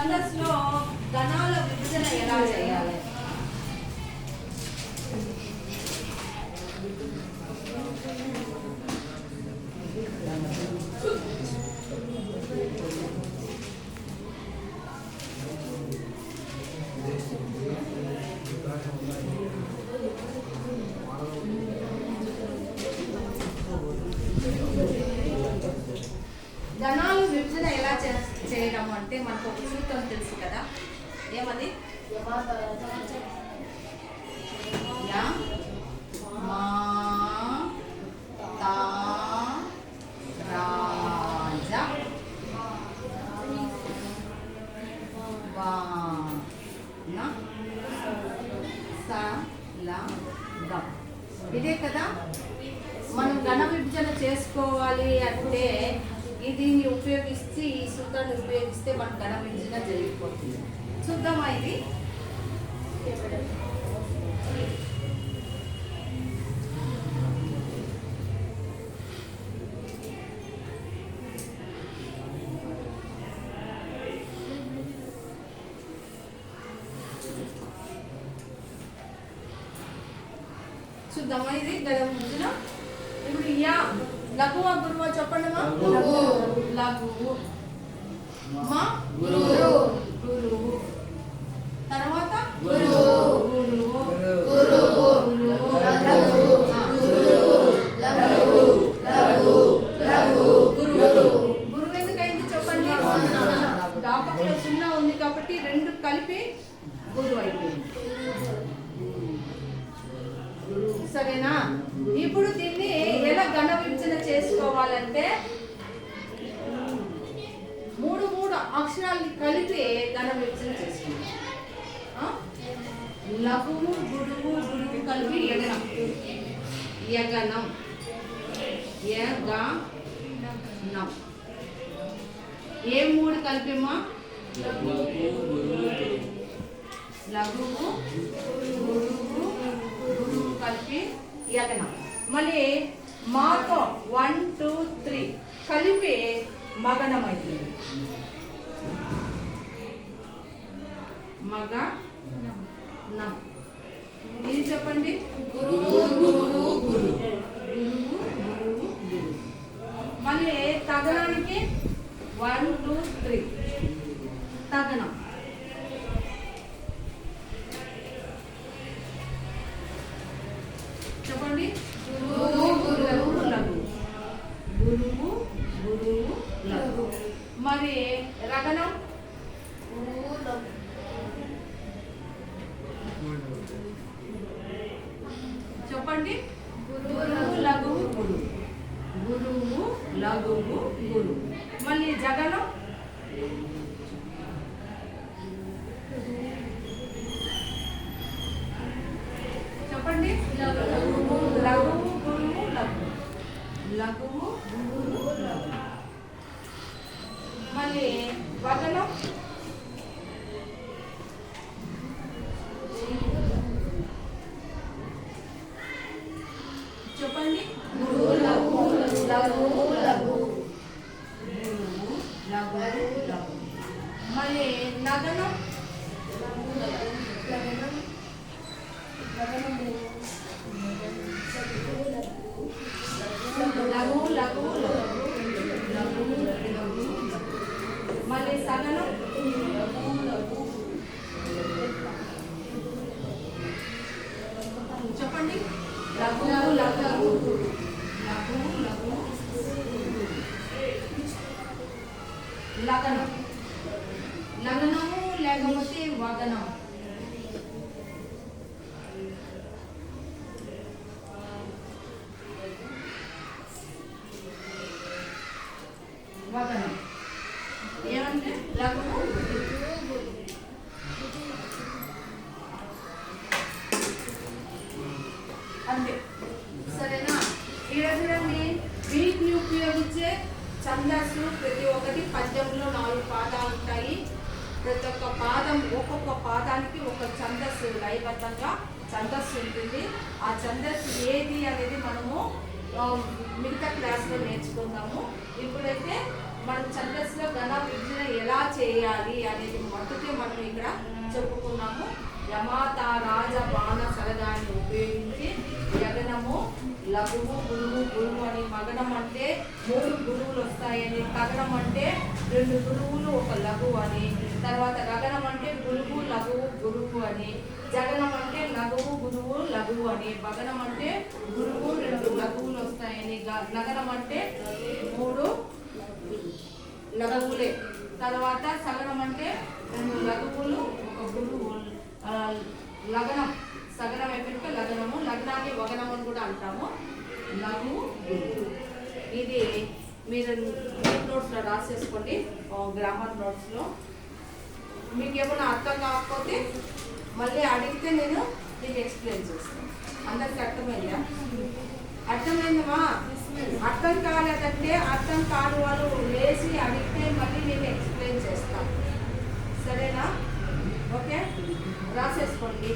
ఛందస్సులో గణాల విభజన ఎలా చేయాలి? గణాలు విభజన ఎలా చేయడం అంటే మనకు ఒక సూత్రం తెలుసు కదా, ఏమది? యా మా తా రాజ వా నా సా లా గా. ఇదే కదా మనం గణ విభజన చేసుకోవాలి అంటే దీన్ని ఉపయోగిస్తే, ఈ సూత్రాన్ని ఉపయోగిస్తే మన గణ విభజన జరిగిపోతుంది. చూద్దామా ఇది? చూద్దామా ఇది గణ విభజన? ఇప్పుడు యా లఘువా గురువా చెప్పండి. మా లఘువు, మా గురువు, తర్వాత గురువు, గురువు ఎందుకైంది చెప్పండి? డాపకులో సున్నా ఉంది కాబట్టి రెండు కలిపి గురువు అయిపోయింది. సరేనా? ఇప్పుడు దీన్ని ఎలా గణ విభజన చేసుకోవాలంటే మూడు అక్షరాలని కలిపి గణ విభజన చేసుకుంటాం. లఘువు గురువు కలిపి యగనం. యగనం ఏ మూడు కలిపిమ్మా? లఘువు గురువు కలిపి యగనం. మళ్ళీ మాతో 1 2 3 కలిపి మగనం అవుతుంది. మగ నం. ఇది చెప్పండి. మళ్ళీ తగనానికి 1 2 3 తగనం. చెప్పండి. గురువు లఘు. మరి రగనం చెప్పండి. గురువు లఘువు గురువు. మళ్ళీ జగనం చెప్పండి. లఘువు గురువు లఘువు గురువు లఘు. మళ్ళీ వగనం చెప్పండి. మళ్ళీ నగనం మళ్ళీ సగనం చెప్పండి. లగనం లగనము లేకపోతే వగనం. వగనం ఏమంటే లఘువు అంతే. సరేనా? ఈరోజు వీటిని ఉపయోగించే ఛందస్సు ప్రతి ఒక్కటి పద్యంలో 4 పాదాలు ఉంటాయి. ప్రతి ఒక్క పాదం ఒక్కొక్క పాదానికి ఒక ఛందస్సు లయబద్ధంగా ఛందస్సు ఉంటుంది. ఆ ఛందస్సు ఏది అనేది మనము మిగతా క్లాస్లో నేర్చుకుందాము. ఇప్పుడైతే మనం ఛందస్సులో ఘన విభజన ఎలా చేయాలి అనేది మట్టుకే మనం ఇక్కడ చెప్పుకున్నాము. యమాత రాజ బాణ సరదాన్ని ఉపయోగించి యగనము, లఘువు, గురువు, గురువు అని. మగనం అంటే 3 గురువులు వస్తాయని, కగనం అంటే 2 గురువులు 1 లఘువు అని. తర్వాత గగనం అంటే గురువు, లఘువు, గురువు అని. జగనం అంటే లఘువు, గురువు, లఘువు అని. భగనం అంటే గురువు 2 లఘువులు వస్తాయని. నగనం అంటే 3 లఘువులే. తర్వాత సగనం అంటే 2 లఘువులు 1 గురువు. లగ్నం సగనం అయిపోయినాక లగ్నము, లగ్నాన్ని వగనం అని కూడా అంటాము. లఘు, గురువు. ఇది మీరు నోట్స్లో రాసేసుకోండి, గ్రామర్ నోట్స్లో. మీకు ఏమైనా అర్థం కాకపోతే మళ్ళీ అడిగితే నేను మీకు ఎక్స్ప్లెయిన్ చేస్తాను. అందరికి అర్థమైందా? అర్థమైందమ్మా? అర్థం కాలేదంటే అర్థం కాని వాళ్ళు లేచి అడిగితే మళ్ళీ నేను ఎక్స్ప్లెయిన్ చేస్తాను. సరేనా? ఓకే, రాసేసుకోండి.